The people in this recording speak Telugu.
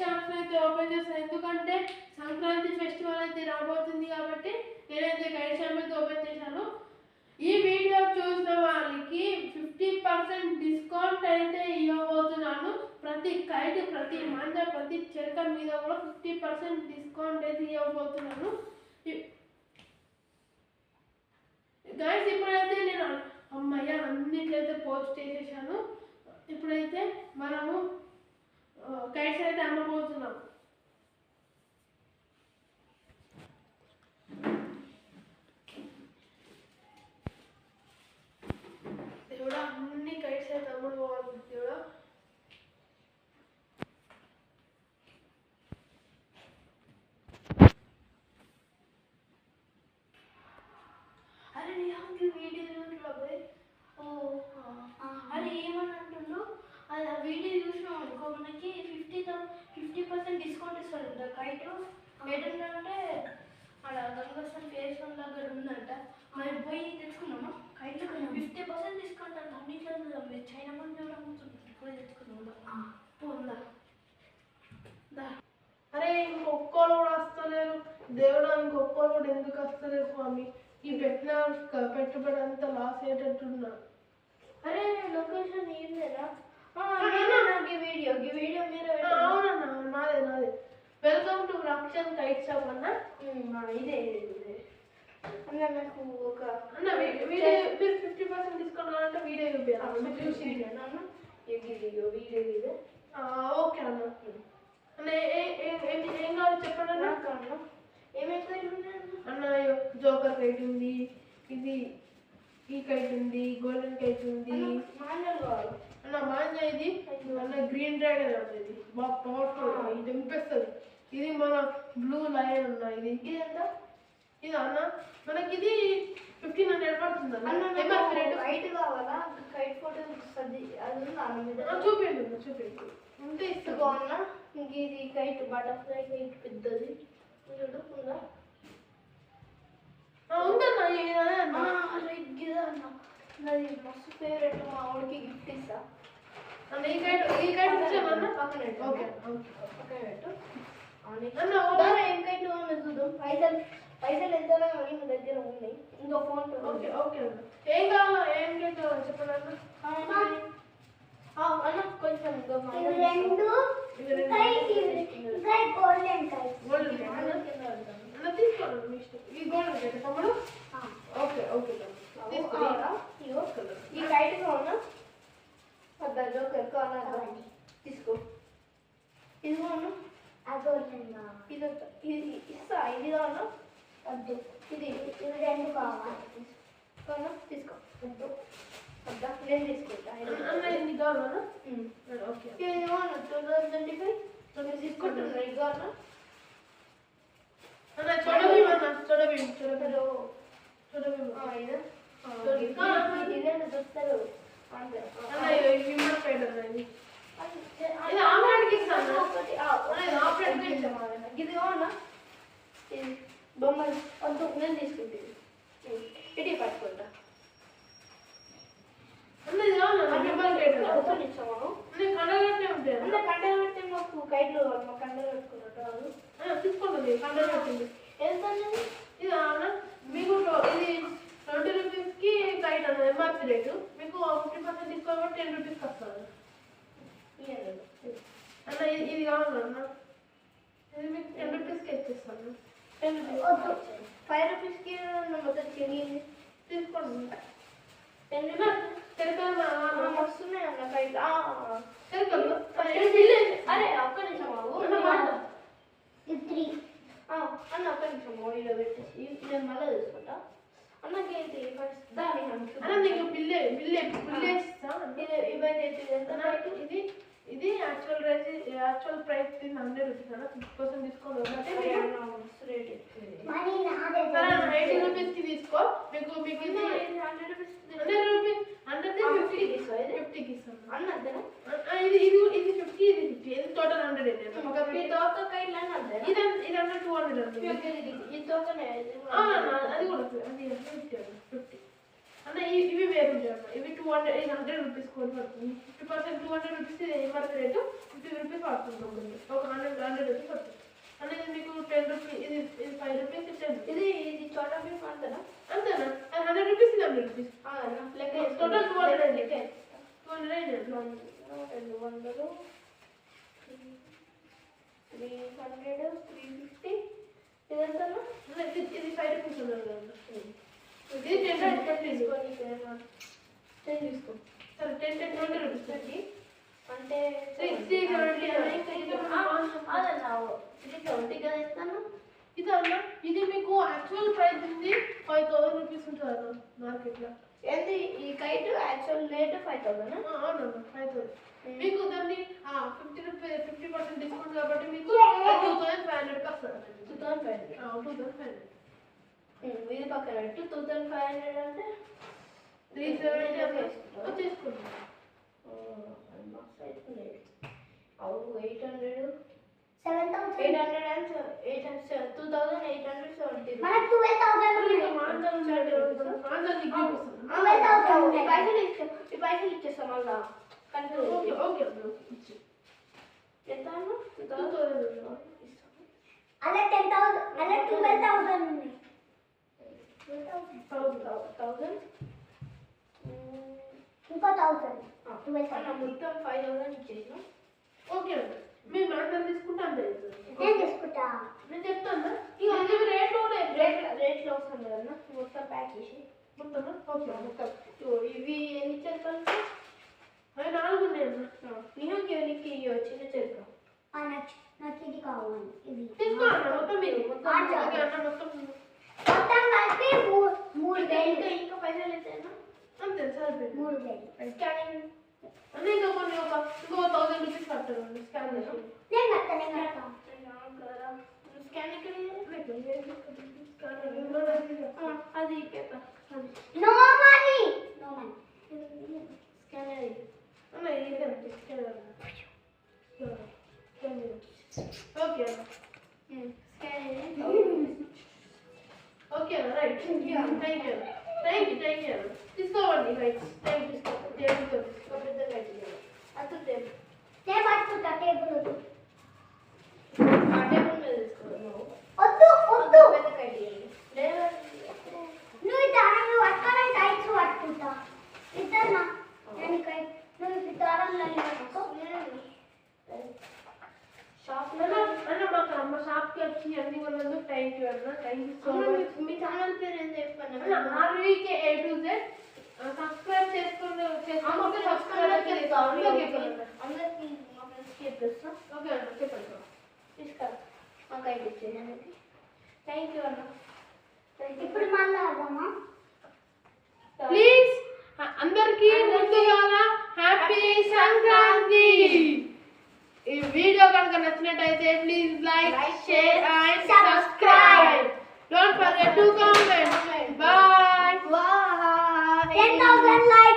షాప్స్ అయితే ఓపెన్ చేస్తాను. ఎందుకంటే సంక్రాంతి ఫెస్టివల్ అయితే రాబోతుంది కాబట్టి నేనైతే కైట్ షాప్ అయితే ఓపెన్ చేశాను. ఈ వీడియో చూసిన వాళ్ళకి 50% డిస్కౌంట్ అయితే ఇవ్వబోతున్నాను. ప్రతి కైట్, ప్రతి మంద, ప్రతి చెరక మీద కూడా 50% డిస్కౌంట్ అయితే ఇవ్వబోతున్నాను. గైస్ ఇప్పుడైతే నేను అమ్మయ్య అన్నిట్లయితే పోస్ట్ చేసేసాను. ఇప్పుడైతే మనము కైట్స్ అయితే అమ్మబోతున్నాం. దేవుడా అన్ని కైట్స్ అయితే అమ్మబోవాలి. దేవుడా అరే ఏమని అంటుండ్రు, అది ఆ వీడియో చూసినాం అనుకో మనకి 50% డిస్కౌంట్ ఇస్తారంట. కైట్ ఎటుందంటే అక్కడ గంగస్థాన్ కేశవం దగ్గర ఉందంట. మనం పోయి తెచ్చుకున్నామా కైట్ 50% డిస్కౌంట్ అంట. అన్నిట్లో చైనా మంది కూడా అమ్ముతుంది. పోయి తెచ్చుకున్నాం ఉందా. అరే ఇంకొక్కరు కూడా వస్తలేరు. దేవుడా ఇంకొక్కరు కూడా ఎందుకు వస్తలేరు స్వామి? ఈ పెట్టిన పెట్టుబడి అంతా లాస్ అయ్యేటట్టున్నా. అరే లొకేషన్ ఏంటేనా? ఈ వీడియో మీరు అవునన్నా, నాదే. Welcome to Rakshan kite shop అన్న. ఇదే అన్న నాకు ఒక అన్న వీడియో మీరు 50% డిస్కౌంట్ కావాలంటే వీడియో చూపించాలి. చూసి అన్న వీడియో ఇదే. ఓకే అన్న. అన్న ఏం కావాలి చెప్పండి అన్న. అన్న ఏమైతే అన్న జోకర్ కైట్ ఉంది, ఇది ఈ కైట్ ఉంది, గోల్డెన్ కైట్ ఉంది. అన్న మాంజా ఇది అన్న గ్రీన్ డ్రాగన్ అన్న. ఇది బాగా పవర్ఫుల్, ఇది తెంపేస్తుంది. ఇది మన బ్లూ లయన్ అన్న. ఇది ఎంత? ఇది అన్న మనకి ఇది 1500 పడుతుంది అన్న. కైట్ కావాలా? కైట్ ఫోటో అది ఉందా? చూపించండి ఉంటే ఇస్తాను అన్న. ఇంక ఇది కైట్ బటర్ఫ్లై కైట్ పెద్దది చూడు ఉందా? ఉందన్నా. అన్న నాది మస్తు ఫేవరెట్. మా ఆవిడకి గిఫ్ట్ ఇస్తా. ఈ కైట్ ఇచ్చామన్నా పక్కన ఓకే పెట్టు. ఏం కైట్ చూద్దాం. పైసలు ఎంత అని మా దగ్గర ఉన్నాయి. ఇంకో ఫోన్ ఓకే ఏం కావాలా? ఏం కైట్ కావాలి చెప్పండి అన్న. అన్న కొంచెం తీసుకోండి మీ ఇష్టం. ఈ గోల్డెన్ కైట్ తమ్ముడు. ఓకే ఈ కైట్ కావాలా? జోకర్ కావాలా? తీసుకో. ఇది కావాలా? ఇది ఇస్తా. ఇది కావాలా? వద్దు. ఇది 2 కావాలా? తీసుకో. వద్దు వద్దా, నేను తీసుకుంటా. ఇది కావాలన్నా? ఓకే ఇది కావాలా? 2025 తీసుకుంటున్నా. ఇది కావాలా? చూడబీ ఇదేంటి చూస్తారు ఇది కావాలా? బొమ్మలు వద్దు, నేను తీసుకుంటాను. ఇటీ పట్టుకుంటా. కండగట్టే మాకు కైట్లు మా కండలు కట్టుకున్నట్టు తీసుకోండి. కండగట్టింది ఎంత? ఇది అన్న మీకు ఇది 20 రూపీస్కి కైట్ అన్న. ఎంఆర్పీ రేటు మీకు 50% డిస్కౌంట్ 10 రూపీస్కి వస్తుంది అన్న. ఇది కావాలన్నా? ఇది మీకు 10 రూపీస్కి ఇచ్చేస్తాను. 5 రూపీస్కి మొత్తం చెరిగింది. తీసుకోండి. 10 రూపీస్ వస్తున్నాయి అన్న కైట్. అరే ఒక్క నిమిషం అన్న, ఒక్క నిమిషం ఇలా పెట్టేసి నేను మళ్ళీ తీసుకుంటా. అన్నకి ఏంటి దాని నీకు బిల్లే ఇస్తా. ఇది ఇది యాక్చువల్ ప్రైస్ 100 రూపీస్ అన్న. 50% డిస్కౌంట్ అంటే 80 రూపీస్కి తీసుకో. మీకు ఇది 100 రూపీస్ 50కి ఇస్తాను అన్న. ఇది 50, ఇది 50. ఇది టోటల్ 100. ఇది 200 ఇది తోకనే అది కూడా 50. అన్న ఇవి వేరు ఉంటాయి అన్న. ఇవి 200 800 రూపీస్ కోట్ పడుతుంది. 50% 200 రూపీస్ ఇది ఏమన్నా రేటు 50 రూపీస్ పడుతుంది ఒక 100 రూపీస్ పడుతుంది. అనేది మీకు 10 రూపీస్ ఇది 5 రూపీస్ ఇది చోటా బీఫ్ అంతేనా? అంతేనా? 100 రూపీస్ ఇది 100 రూపీస్ లెక్క టోటల్ 200 లెక్క 200 అయింది. 200 300 350 ఇదంతా ఇది 5 రూపీస్ ఉన్నది కదా. ఇది 10 రూపీస్ తీసుకొని 10 తీసుకో. సరే 10 20 రూపీస్ అండి. అంటే 60 ఇది అన్న ఇది మీకు యాక్చువల్ ప్రైస్ ఉంది 5000 రూపీస్ ఉంటుంది అన్న మార్కెట్లో. ఏంది ఈ కైట్ యాక్చువల్ రేట్ 5000 అవునన్న 5000. మీకు దాన్ని 50% డిస్కౌంట్ కాబట్టి మీకు 2500కి వస్తుంది. 2500 ఇది పక్కన పెట్టి 2500 అంటే 370 వచ్చేసుకుంటాం. అవును 800 7,000 2870 మనకు 12,000 ఈ పైసలు ఇచ్చేస్తాం మళ్ళా ఓకే ఎంత అలా 10,000 అలా 12,000 ఉంది 1000 ఇంకో 1,000 మొత్తం 5000 ఇచ్చేసాం. ఓకే అండి మీరు మ్యాటర్ తీసుకుంటే అంతే నేను తీసుకుంటా. నేను చెప్తాను ఇక రేట్లు కూడా రేట్లో వస్తుంది కదా మొత్తం ప్యాక్ చేసి మొత్తం ఓకే మొత్తం ఇవి ఎన్ని చెరుకలు అవి 4 ఉన్నాయన్న. నీకు చిన్న చెరుక నాకు ఇది కావాలి ఇది తీసుకోండి మొత్తం మీరు మొత్తం ఆ, ఓకే అన్న మొత్తం మొత్తం కలిపి 3,000 ఇంకా పైసలు ఎంతైనా అంతే సరిపోయింది. 3,000 స్కానింగ్ అన్నీ ఇంకా కొన్ని ఇంకో 1000 రూపీస్ కట్టాలండి స్కాన్ చేసి. నేను కడతా స్కాన్ ఇక్కడ స్కాన్ అది పేపర్ నో మనీ స్కాన్ అది అన్న ఏంటంటే స్కాన్ ఓకే అన్న స్కాన్ ఓకే అన్న రైట్ థ్యాంక్ యూ తీసుకోవండి రైట్ థ్యాంక్ యూ నేను పట్టుకుంటా టేబుల్ వద్దు ఆ టేబుల్ మీద తీసుకో వద్దు వద్దు పెద్ద కైట్ లేదా నువ్వు దారాలు పట్టుకోవాలి టైట్స్ పట్టుకుంటా ఇద్దరునా నేను నువ్వు దారాలు పట్టుకో షాప్ అన్న మా షాప్కి వచ్చి అన్ని కొన్నందు థ్యాంక్ యూ అన్న thank you so much. Me channel పేరు ఏం చెప్పండి అన్న RVK A to Z subscribe చేసుకుంటే సబ్స్క్రైబ్ అందరికి మా ఫ్రెండ్స్కి చెప్పేస్తాం ఓకే అన్న చెప్పండి తీసుకురా మాకు ఐడి ఇచ్చేదానికి థ్యాంక్ యూ అన్న ఇప్పుడు మాట్లాడదామా ప్లీజ్ అందరికీ ముందుగా హ్యాపీ సంక్రాంతి. ఈ వీడియో కనుక నచ్చినట్టయితే please like share and subscribe. Don't forget to comment. Bye. 10,000 likes.